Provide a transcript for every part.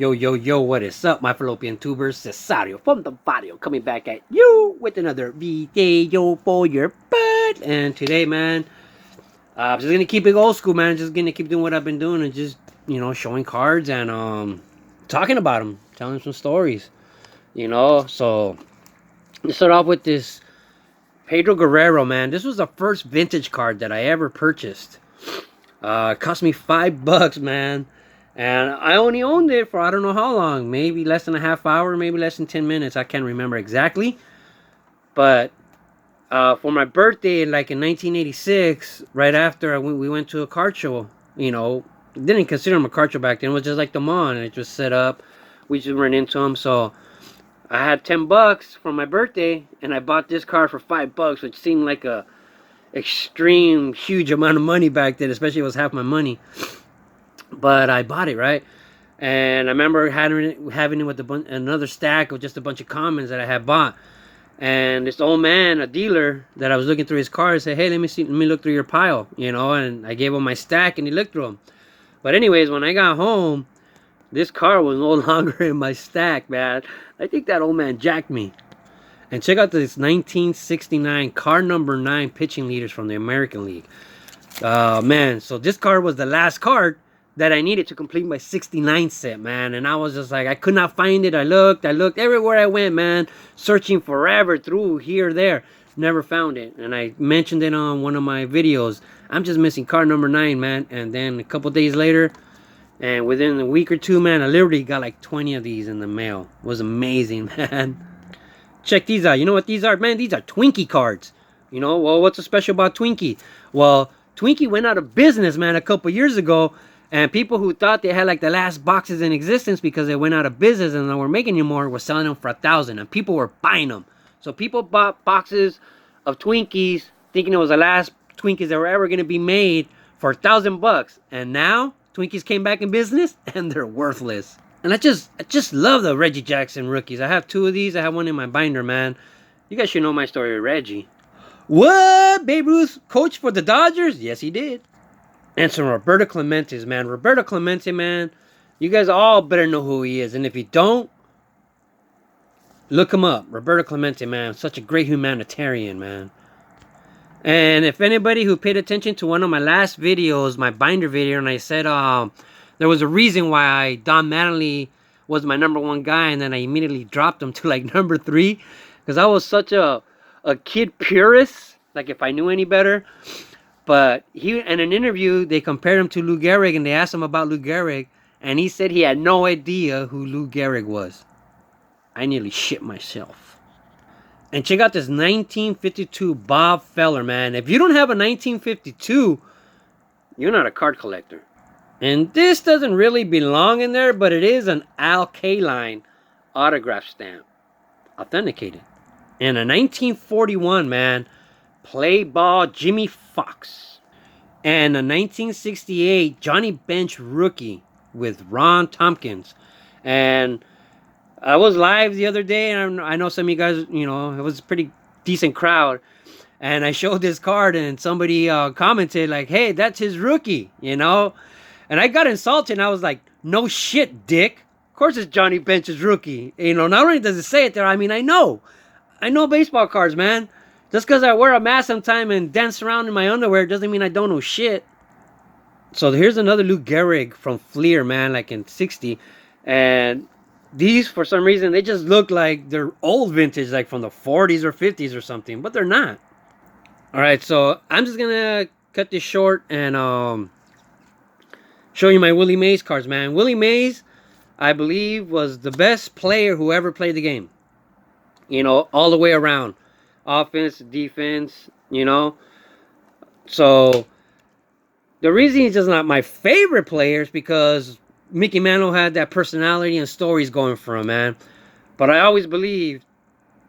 Yo, yo, yo, what is up, my fallopian tubers? Cesario from the barrio coming back at you with another video for your butt. And today, man, I'm just gonna keep it old school, man. Just gonna keep doing what I've been doing and just, showing cards and talking about them, telling some stories. So let's start off with this Pedro Guerrero, man. This was the first vintage card that I ever purchased. It cost me $5, man. And I only owned it for I don't know how long. Maybe less than a half hour, maybe less than 10 minutes. I can't remember exactly. But for my birthday, like in 1986, right after we went to a card show, didn't consider them a card show back then. It was just like the mall, and it was set up. We just ran into them. So I had $10 for my birthday, and I bought this card for $5, which seemed like a extreme, huge amount of money back then, especially if it was half my money. But I bought it, right? And I remember having it with another stack of just a bunch of commons that I had bought. And this old man, a dealer, that I was looking through his cards, said, "Hey, let me look through your pile," And I gave him my stack, and he looked through them. But anyways, when I got home, this card was no longer in my stack, man. I think that old man jacked me. And check out this 1969 card number 9 pitching leaders from the American League. Man, so this card was the last card that I needed to complete my 69 set, man. And I was just like, I could not find it. I looked everywhere I went, man, searching forever through here, there, never found it. And I mentioned it on one of my videos. I'm just missing card number 9, man. And then a couple days later, and within a week or two, man, I literally got like 20 of these in the mail. It was amazing, man. Check these out. You know what these are, man? These are Twinkie cards. Well, what's so special about Twinkie? Well, Twinkie went out of business, man, a couple years ago. And people who thought they had like the last boxes in existence because they went out of business and they weren't making anymore were selling them for $1,000, and people were buying them. So people bought boxes of Twinkies thinking it was the last Twinkies that were ever going to be made for $1,000. And now Twinkies came back in business and they're worthless. And I just love the Reggie Jackson rookies. I have 2 of these. I have one in my binder, man. You guys should know my story with Reggie. What? Babe Ruth coached for the Dodgers? Yes, he did. And some Roberto Clemente, man. Roberto Clemente, man. You guys all better know who he is. And if you don't, look him up. Roberto Clemente, man. Such a great humanitarian, man. And if anybody who paid attention to one of my last videos, my binder video, and I said there was a reason why Don Mattingly was my number 1 guy, and then I immediately dropped him to like number 3. Because I was such a kid purist. Like if I knew any better. But he, in an interview, they compared him to Lou Gehrig, and they asked him about Lou Gehrig, and he said he had no idea who Lou Gehrig was. I nearly shit myself. And check out this 1952 Bob Feller, man. If you don't have a 1952, you're not a card collector. And this doesn't really belong in there, but it is an Al Kaline autograph stamp. Authenticated. And a 1941, man. Play ball Jimmy Fox. And a 1968 Johnny Bench rookie with Ron Tompkins. And I was live the other day, and I know some of you guys, it was a pretty decent crowd. And I showed this card, and somebody commented like, "Hey, that's his rookie," And I got insulted, and I was like, "No shit, dick. Of course it's Johnny Bench's rookie." Not only does it say it there, I know baseball cards, man. Just because I wear a mask sometime and dance around in my underwear doesn't mean I don't know shit. So here's another Lou Gehrig from Fleer, man, like in 60. And these, for some reason, they just look like they're old vintage, like from the 40s or 50s or something. But they're not. All right, so I'm just going to cut this short and show you my Willie Mays cards, man. Willie Mays, I believe, was the best player who ever played the game. All the way around. Offense, defense, So, the reason he's just not my favorite player is because Mickey Mantle had that personality and stories going for him, man. But I always believed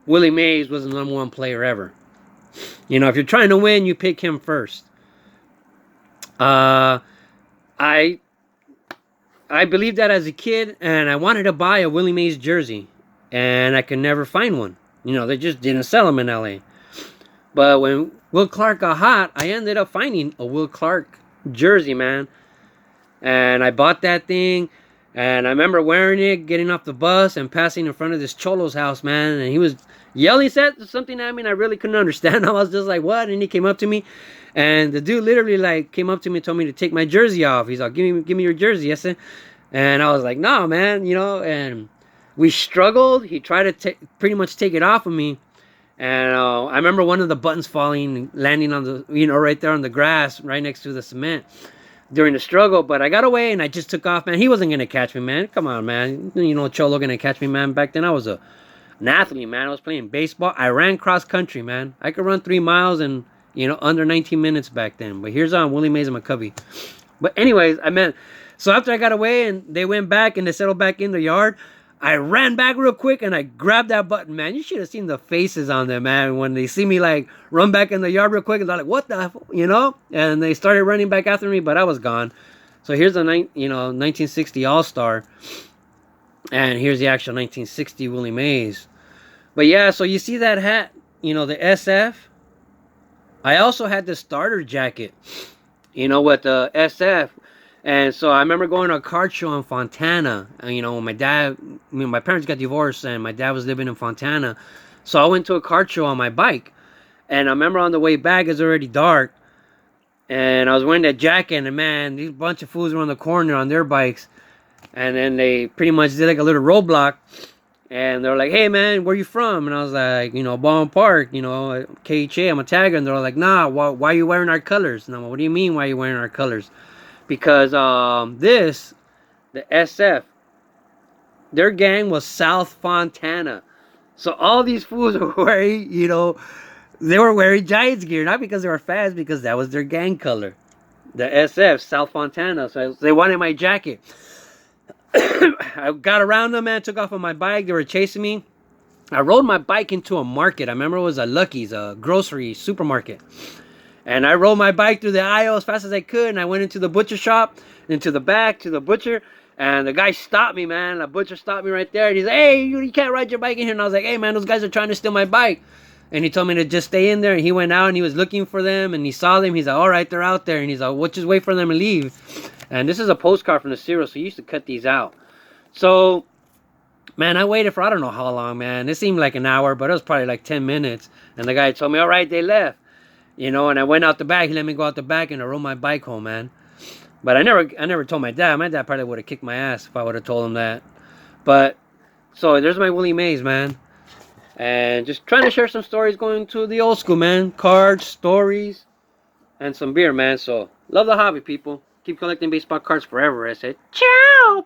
Willie Mays was the number 1 player ever. If you're trying to win, you pick him first. I believed that as a kid, and I wanted to buy a Willie Mays jersey, and I could never find one. They just didn't sell them in LA. But when Will Clark got hot, I ended up finding a Will Clark jersey, man. And I bought that thing. And I remember wearing it, getting off the bus, and passing in front of this cholo's house, man. And he was yelling something at me, and I really couldn't understand. I was just like, "What?" And he came up to me, and the dude literally like came up to me and told me to take my jersey off. He's like, give me your jersey," yes, sir. And I was like, "Nah, man," you know. And we struggled. He tried to pretty much take it off of me. And I remember one of the buttons falling, landing on the, right there on the grass, right next to the cement during the struggle. But I got away and I just took off, man. He wasn't going to catch me, man. Come on, man. Cholo going to catch me, man. Back then I was an athlete, man. I was playing baseball. I ran cross country, man. I could run 3 miles in, under 19 minutes back then. But here's on Willie Mays and McCovey. But anyways, so after I got away and they went back and they settled back in the yard, I ran back real quick and I grabbed that button, man. You should have seen the faces on them, man, when they see me like run back in the yard real quick and they're like, "What the," And they started running back after me, but I was gone. So here's the 1960 All-Star, and here's the actual 1960 Willie Mays. But yeah, so you see that hat, the SF. I also had the starter jacket, with the SF. And so I remember going to a card show in Fontana. When my parents got divorced and my dad was living in Fontana. So I went to a card show on my bike. And I remember on the way back, it's already dark. And I was wearing that jacket. And man, these bunch of fools were on the corner on their bikes. And then they pretty much did like a little roadblock. And they're like, "Hey man, where you from?" And I was like, Baldwin Park, KHA, I'm a tagger. And they're like, "Nah, why are you wearing our colors?" And I'm like, "What do you mean, why are you wearing our colors?" Because the SF, their gang was South Fontana. So all these fools were wearing, they were wearing Giants gear. Not because they were fans, because that was their gang color. The SF, South Fontana. So they wanted my jacket. I got around them, man, took off on my bike. They were chasing me. I rode my bike into a market. I remember it was a Lucky's, a grocery supermarket. And I rode my bike through the aisle as fast as I could. And I went into the butcher shop, into the back, to the butcher. And the guy stopped me, man. The butcher stopped me right there. And he's like, "Hey, you can't ride your bike in here." And I was like, "Hey, man, those guys are trying to steal my bike." And he told me to just stay in there. And he went out and he was looking for them. And he saw them. He's like, "All right, they're out there." And he's like, "We'll just wait for them to leave." And this is a postcard from the cereal. So he used to cut these out. So, man, I waited for I don't know how long, man. It seemed like an hour, but it was probably like 10 minutes. And the guy told me, "All right, they left." And I went out the back. He let me go out the back, and I rode my bike home, man. But I never told my dad. My dad probably would have kicked my ass if I would have told him that. But so there's my Willie Mays, man, and just trying to share some stories going to the old school, man. Cards, stories, and some beer, man. So love the hobby, people. Keep collecting baseball cards forever. I said, ciao.